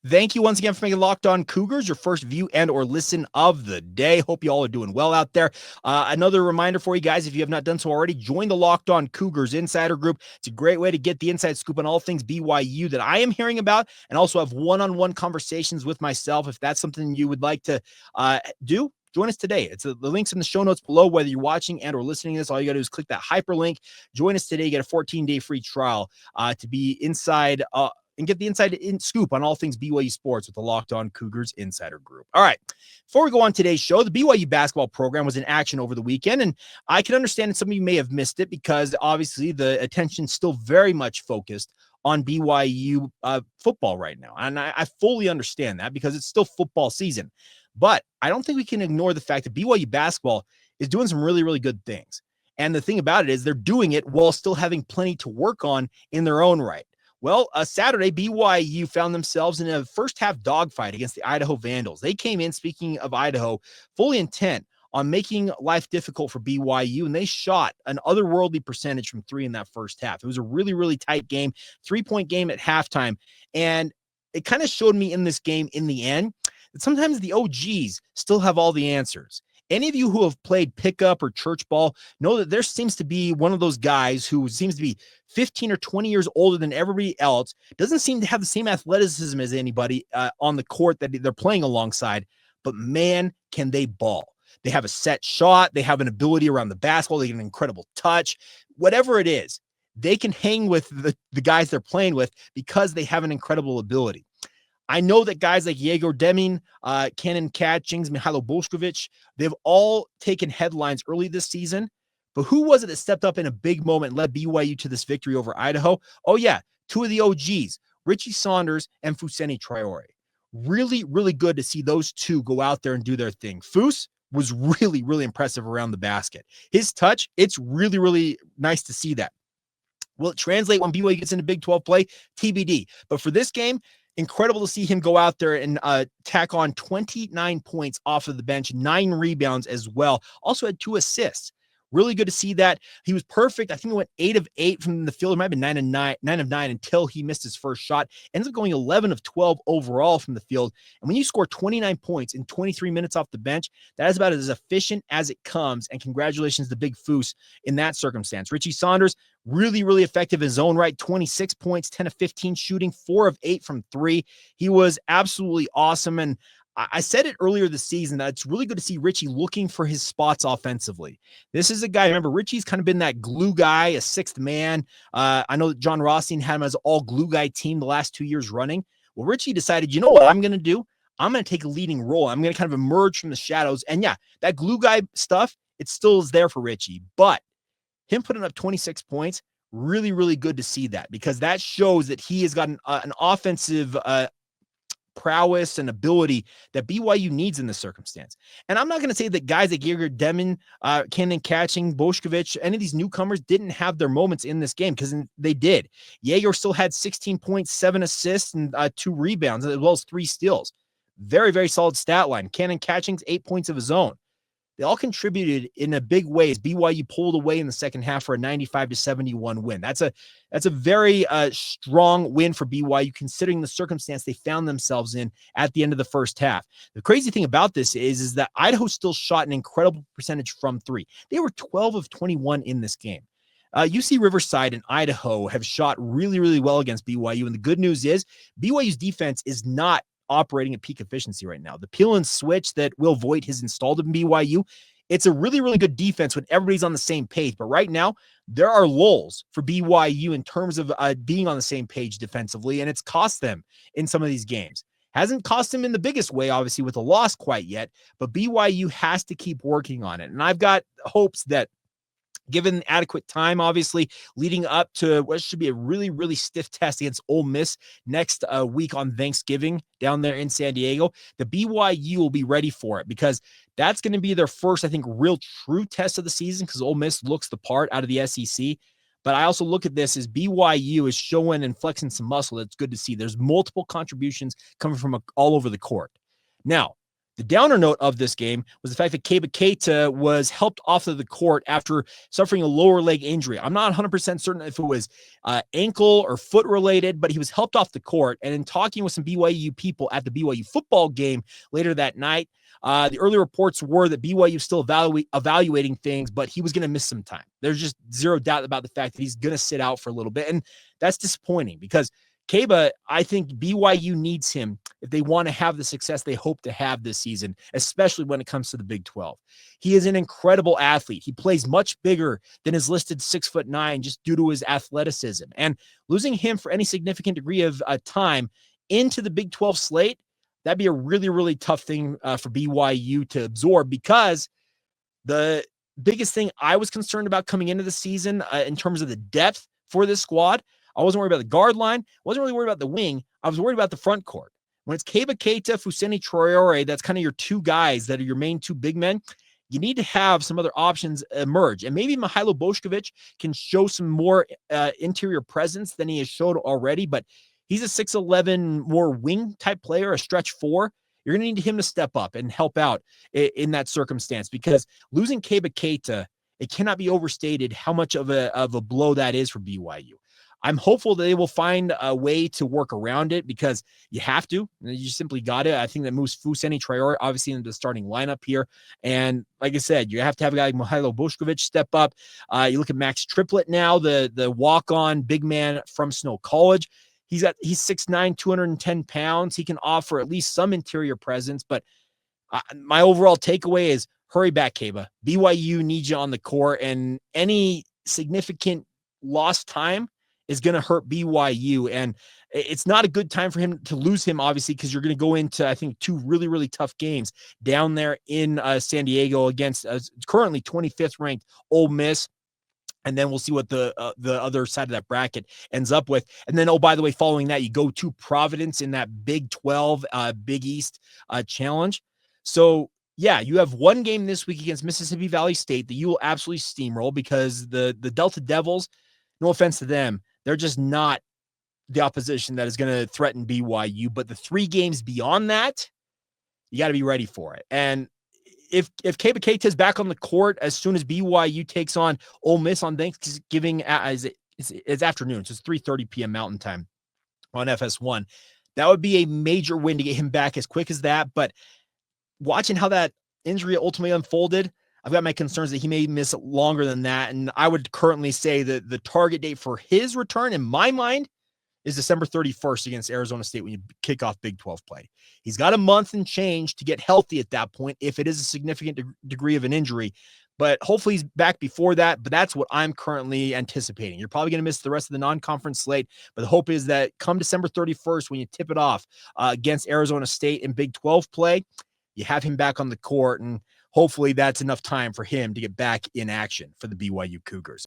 Thank you once again for making Locked On Cougars your first view and or listen of the day. Hope you all are doing well out there. Another reminder for you guys, if you have not done so already, join the Locked On Cougars Insider Group. It's a great way to get the inside scoop on all things BYU that I am hearing about, and also have one-on-one conversations with myself. If that's something you would like to do, join us today. It's the links in the show notes below. Whether you're watching and or listening to this, all you got to do is click that hyperlink. Join us today. Get a 14-day free trial to be inside and get the inside scoop on all things BYU sports with the Locked On Cougars Insider Group. All right, before we go on today's show, the BYU basketball program was in action over the weekend, and I can understand that some of you may have missed it because obviously the attention's still very much focused on BYU football right now. And I fully understand that because it's still football season. But I don't think we can ignore the fact that BYU basketball is doing some really, really good things. And the thing about it is they're doing it while still having plenty to work on in their own right. Well, Saturday, BYU found themselves in a first half dogfight against the Idaho Vandals. They came in, speaking of Idaho, fully intent on making life difficult for BYU, and they shot an otherworldly percentage from three in that first half. It was a really, really tight game, 3-point game at halftime, and it kind of showed me in this game in the end that sometimes the OGs still have all the answers. Any of you who have played pickup or church ball know that there seems to be one of those guys who seems to be 15 or 20 years older than everybody else, doesn't seem to have the same athleticism as anybody on the court that they're playing alongside, but man, can they ball. They have a set shot. They have an ability around the basketball. They get an incredible touch. Whatever it is, they can hang with the guys they're playing with because they have an incredible ability. I know that guys like Egor, Demin, Kanon, Mihailo Bošković, they've all taken headlines early this season. But who was it that stepped up in a big moment and led BYU to this victory over Idaho? Oh, yeah, two of the OGs, Richie Saunders and Foussenyi Traore. Really, really good to see those two go out there and do their thing. Foos was really, really impressive around the basket. His touch, it's really, really nice to see that. Will it translate when BYU gets into Big 12 play? TBD. But for this game, incredible to see him go out there and tack on 29 points off of the bench, 9 rebounds as well. Also had 2 assists. Really good to see that. He was perfect. I think he went 8 of 8 from the field. It might have been 9 of 9 until he missed his first shot. Ends up going 11 of 12 overall from the field. And when you score 29 points in 23 minutes off the bench, that is about as efficient as it comes. And congratulations to Big Foos in that circumstance. Richie Saunders, really, really effective in his own right. 26 points, 10 of 15 shooting, 4 of 8 from 3. He was absolutely awesome. And I said it earlier this season that it's really good to see Richie looking for his spots offensively. This is a guy, remember, Richie's kind of been that glue guy, a sixth man. I know that John Rothstein had him as all glue guy team the last 2 years running. Well, Richie decided, you know what I'm going to do? I'm going to take a leading role. I'm going to kind of emerge from the shadows. And yeah, that glue guy stuff, it still is there for Richie. But him putting up 26 points, really, really good to see that because that shows that he has got an offensive prowess and ability that BYU needs in this circumstance. And I'm not going to say that guys like Egor, Demin, Kanon, Bošković, any of these newcomers didn't have their moments in this game because they did. Egor still had 16 points, 7 assists, and 2 rebounds, as well as 3 steals. Very, very solid stat line. Kanon 8 points of his own. They all contributed in a big way as BYU pulled away in the second half for a 95-71 win. That's a very strong win for BYU considering the circumstance they found themselves in at the end of the first half. The crazy thing about this is that Idaho still shot an incredible percentage from 3. They were 12 of 21 in this game. UC Riverside and Idaho have shot really, really well against BYU. And the good news is BYU's defense is not operating at peak efficiency right now. The peel and switch that Will Voigt has installed in BYU, it's a really, really good defense when everybody's on the same page. But right now, there are lulls for BYU in terms of being on the same page defensively, and it's cost them in some of these games. Hasn't cost them in the biggest way, obviously, with a loss quite yet, but BYU has to keep working on it. And I've got hopes that given adequate time, obviously, leading up to what should be a really, really stiff test against Ole Miss next week on Thanksgiving down there in San Diego, the BYU will be ready for it because that's going to be their first, I think, real true test of the season because Ole Miss looks the part out of the SEC. But I also look at this as BYU is showing and flexing some muscle. It's good to see. There's multiple contributions coming from all over the court. Now, The downer note of this game was the fact that Keba Keita was helped off of the court after suffering a lower leg injury. I'm not 100% certain if it was ankle or foot related, but he was helped off the court. And in talking with some BYU people at the BYU football game later that night, the early reports were that BYU still evaluating things, but he was going to miss some time. There's just zero doubt about the fact that he's going to sit out for a little bit. And that's disappointing because Keba, I think BYU needs him if they want to have the success they hope to have this season, especially when it comes to the Big 12. He is an incredible athlete. He plays much bigger than his listed 6'9" just due to his athleticism. And losing him for any significant degree of time into the Big 12 slate, that'd be a really, really tough thing for BYU to absorb, because the biggest thing I was concerned about coming into the season in terms of the depth for this squad, I wasn't worried about the guard line. Wasn't really worried about the wing. I was worried about the front court. When it's Keba Keita, Foussenyi, Traore, that's kind of your two guys that are your main two big men. You need to have some other options emerge. And maybe Mihailo Bošković can show some more interior presence than he has showed already, but he's a 6'11", more wing type player, a stretch four. You're going to need him to step up and help out in that circumstance, because losing Keba Keita, it cannot be overstated how much of a blow that is for BYU. I'm hopeful that they will find a way to work around it, because you have to. You simply got it. I think that moves Foussenyi, Traore obviously into the starting lineup here. And like I said, you have to have a guy like Mihailo Bošković step up. You look at Max Triplett now, the walk-on big man from Snow College. He's 6'9", 210 pounds. He can offer at least some interior presence. But my overall takeaway is hurry back, Keba. BYU needs you on the court, and any significant lost time is going to hurt BYU. And it's not a good time for him to lose him, obviously, because you're going to go into, I think, two really, really tough games down there in San Diego against currently 25th ranked Ole Miss. And then we'll see what the other side of that bracket ends up with. And then, oh, by the way, following that, you go to Providence in that Big 12 Big East challenge. So, yeah, you have one game this week against Mississippi Valley State that you will absolutely steamroll, because the Delta Devils, no offense to them, they're just not the opposition that is going to threaten BYU. But the 3 games beyond that, you got to be ready for it. And if Keba Keita is back on the court as soon as BYU takes on Ole Miss on Thanksgiving, it's afternoon, so it's 3:30 p.m. Mountain Time on FS1, that would be a major win to get him back as quick as that. But watching how that injury ultimately unfolded, I've got my concerns that he may miss longer than that. And I would currently say that the target date for his return, in my mind, is December 31st against Arizona State when you kick off Big 12 play. He's got a month and change to get healthy at that point, if it is a significant degree of an injury. But hopefully he's back before that. But that's what I'm currently anticipating. You're probably going to miss the rest of the non-conference slate, but the hope is that come December 31st, when you tip it off against Arizona State in Big 12 play, you have him back on the court, and hopefully that's enough time for him to get back in action for the BYU Cougars.